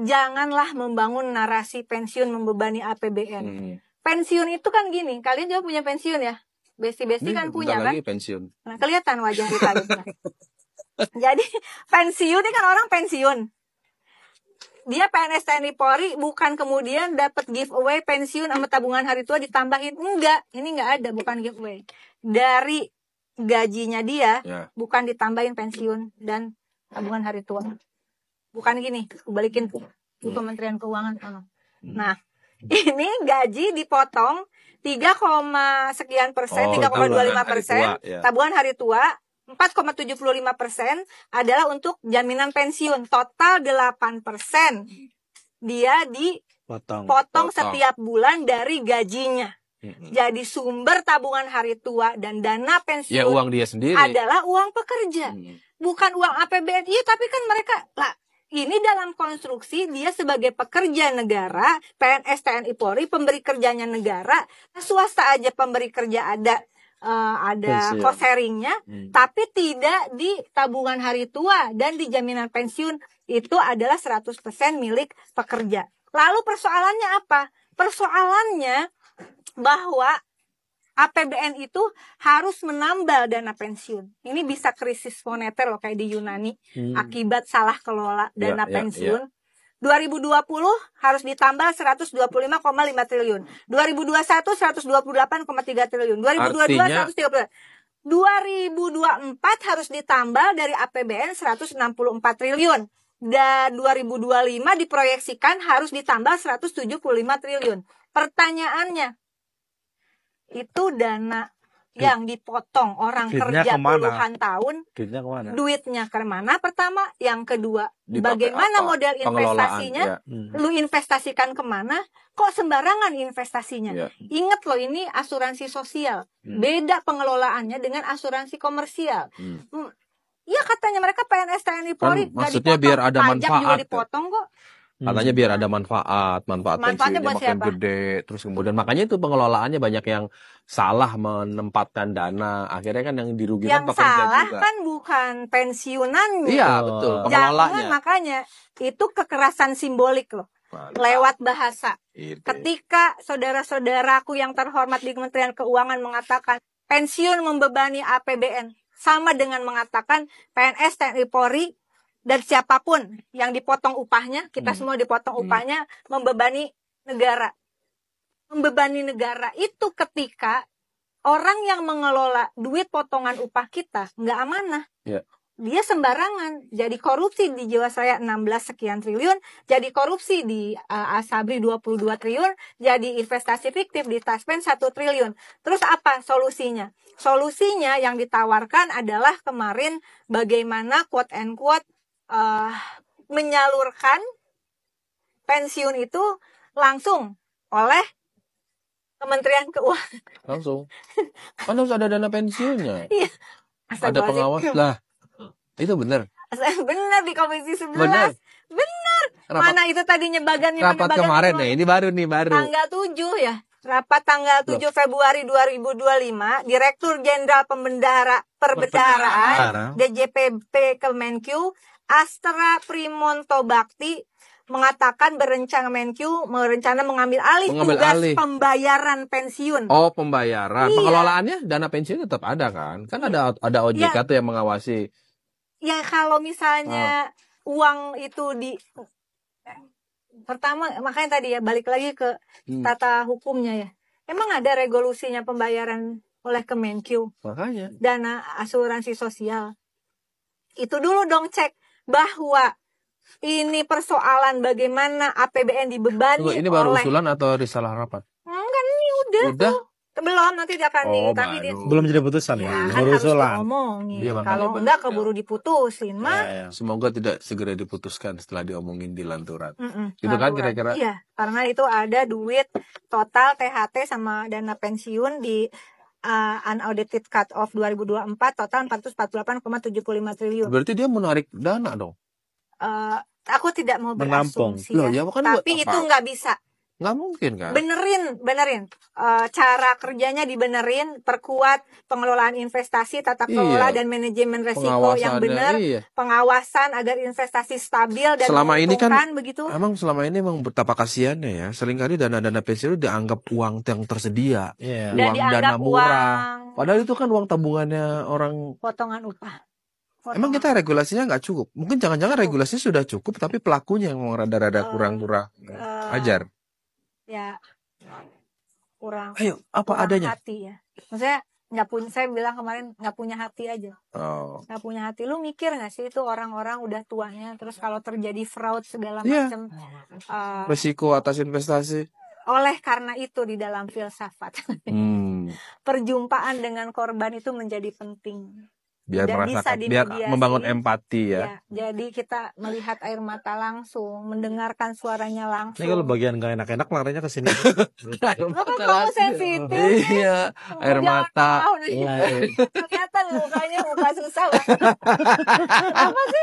janganlah membangun narasi pensiun membebani APBN. Pensiun itu kan gini, kalian juga punya pensiun ya? Besti-besti kan punya kan? Lagi pensiun. Nah, kelihatan wajah kita gitu. Jadi pensiun ini kan orang pensiun. Dia PNS TNI Polri bukan kemudian dapat giveaway pensiun sama tabungan hari tua ditambahin. Enggak, ini enggak ada, bukan giveaway. Dari gajinya dia bukan ditambahin pensiun dan tabungan hari tua. Bukan gini, balikin di Kementerian Keuangan. Nah, ini gaji dipotong 3,sekian%, 3,25%, tabungan hari tua 4,75% adalah untuk jaminan pensiun. Total 8% dia dipotong setiap bulan dari gajinya. Jadi sumber tabungan hari tua dan dana pensiun uang dia sendiri adalah uang pekerja. Bukan uang APBN. Iya, tapi kan mereka ini dalam konstruksi dia sebagai pekerja negara, PNS TNI Polri, pemberi kerjanya negara, swasta aja pemberi kerja ada cost sharingnya, tapi tidak di tabungan hari tua dan di jaminan pensiun itu adalah 100% milik pekerja. Lalu persoalannya apa? Persoalannya bahwa APBN itu harus menambal dana pensiun. Ini bisa krisis moneter loh kayak di Yunani akibat salah kelola dana pensiun. 2020 harus ditambal 125,5 triliun. 2021 128,3 triliun. 2022 130. 2024 harus ditambal dari APBN 164 triliun. Dan 2025 diproyeksikan harus ditambal 175 triliun. Pertanyaannya, itu dana yang dipotong orang kerja puluhan tahun, duitnya kemana? Pertama, yang kedua, bagaimana model investasinya? Lu investasikan kemana? Kok sembarangan investasinya? Ingat loh, ini asuransi sosial, beda pengelolaannya dengan asuransi komersial. Ya katanya mereka PNS TNI Polri kan, maksudnya biar ada manfaat, pajak juga dipotong kok. Katanya biar ada manfaat pensiunnya makin gede. Terus kemudian makanya itu pengelolaannya banyak yang salah menempatkan dana. Akhirnya kan yang dirugikan yang pekerja salah juga. Kan bukan pensiunannya. Iya betul, pengelolanya. Jangan, makanya itu kekerasan simbolik loh. Lewat bahasa. Ketika saudara-saudaraku yang terhormat di Kementerian Keuangan mengatakan pensiun membebani APBN, sama dengan mengatakan PNS TNI Polri dan siapapun yang dipotong upahnya, kita semua dipotong upahnya, membebani negara. Membebani negara itu ketika orang yang mengelola duit potongan upah kita nggak amanah. Dia sembarangan. Jadi korupsi di Jiwasraya 16 sekian triliun, jadi korupsi di Asabri 22 triliun, jadi investasi fiktif di Taspen 1 triliun. Terus apa solusinya? Solusinya yang ditawarkan adalah kemarin bagaimana quote and quote menyalurkan pensiun itu langsung oleh Kementerian Keuangan. Langsung. Kan harus ada dana pensiunnya. Iya. Ada pengawas lah. Itu benar. Benar di Komisi 11. Benar. Mana itu tadinya rapat kemarin nih, ini baru. Tanggal 7 ya. Rapat tanggal 7 Februari 2025, Direktur Jenderal Perbendaharaan DJPP Kemenkyu Astra Primonto Bakti mengatakan berencana mengambil alih pembayaran pensiun. Oh, pembayaran. Iya. Pengelolaannya dana pensiun tetap ada kan? Kan ada OJK tuh yang mengawasi. Ya kalau misalnya uang itu pertama, makanya tadi ya balik lagi ke tata hukumnya ya. Emang ada resolusinya pembayaran oleh Kemenkyu? Makanya. Dana asuransi sosial. Itu dulu dong cek bahwa ini persoalan bagaimana APBN dibebani. Tunggu, ini baru usulan atau risalah rapat? Enggak, ini udah. Belum, nanti dia akan belum jadi putusan ya. Baru usulan. Kalau enggak keburu diputusin mah. Semoga tidak segera diputuskan setelah diomongin di lanturan. Gitu kan kira-kira? Iya, karena itu ada duit total THT sama dana pensiun di unaudited cut off 2024 total 448,75 triliun. Berarti dia menarik dana dong. Aku tidak mau berasumsi ya. Tapi itu nggak bisa Nggak mungkin kan? Benerin. Cara kerjanya dibenerin, perkuat pengelolaan investasi, tata kelola dan manajemen resiko yang benar, pengawasan agar investasi stabil dan selama ini kan begitu. Emang selama ini emang betapa kasihannya ya. Seringkali dana-dana pensiun itu dianggap uang yang tersedia, uang dana murah. Padahal itu kan uang tabungannya orang. Potongan upah. Emang kita regulasinya nggak cukup? Mungkin jangan-jangan regulasinya sudah cukup, tapi pelakunya yang rada-rada kurang-kurang ajar. Ya, kurang. Ayo, apa kurang adanya? Hati ya. Maksudnya saya bilang kemarin nggak punya hati aja. Nggak punya hati. Lu mikir nggak sih itu orang-orang udah tuanya, terus kalau terjadi fraud segala macam. Resiko atas investasi. Oleh karena itu di dalam filsafat, perjumpaan dengan korban itu menjadi penting. Biar merasakan, biar membangun empati ya. Jadi kita melihat air mata langsung, mendengarkan suaranya langsung. Ini kalau bagian gak enak-enak larinya ke sini. Kamu sensitif. Iya, air mata. Kelihatan mukanya muka susah banget. Apa sih?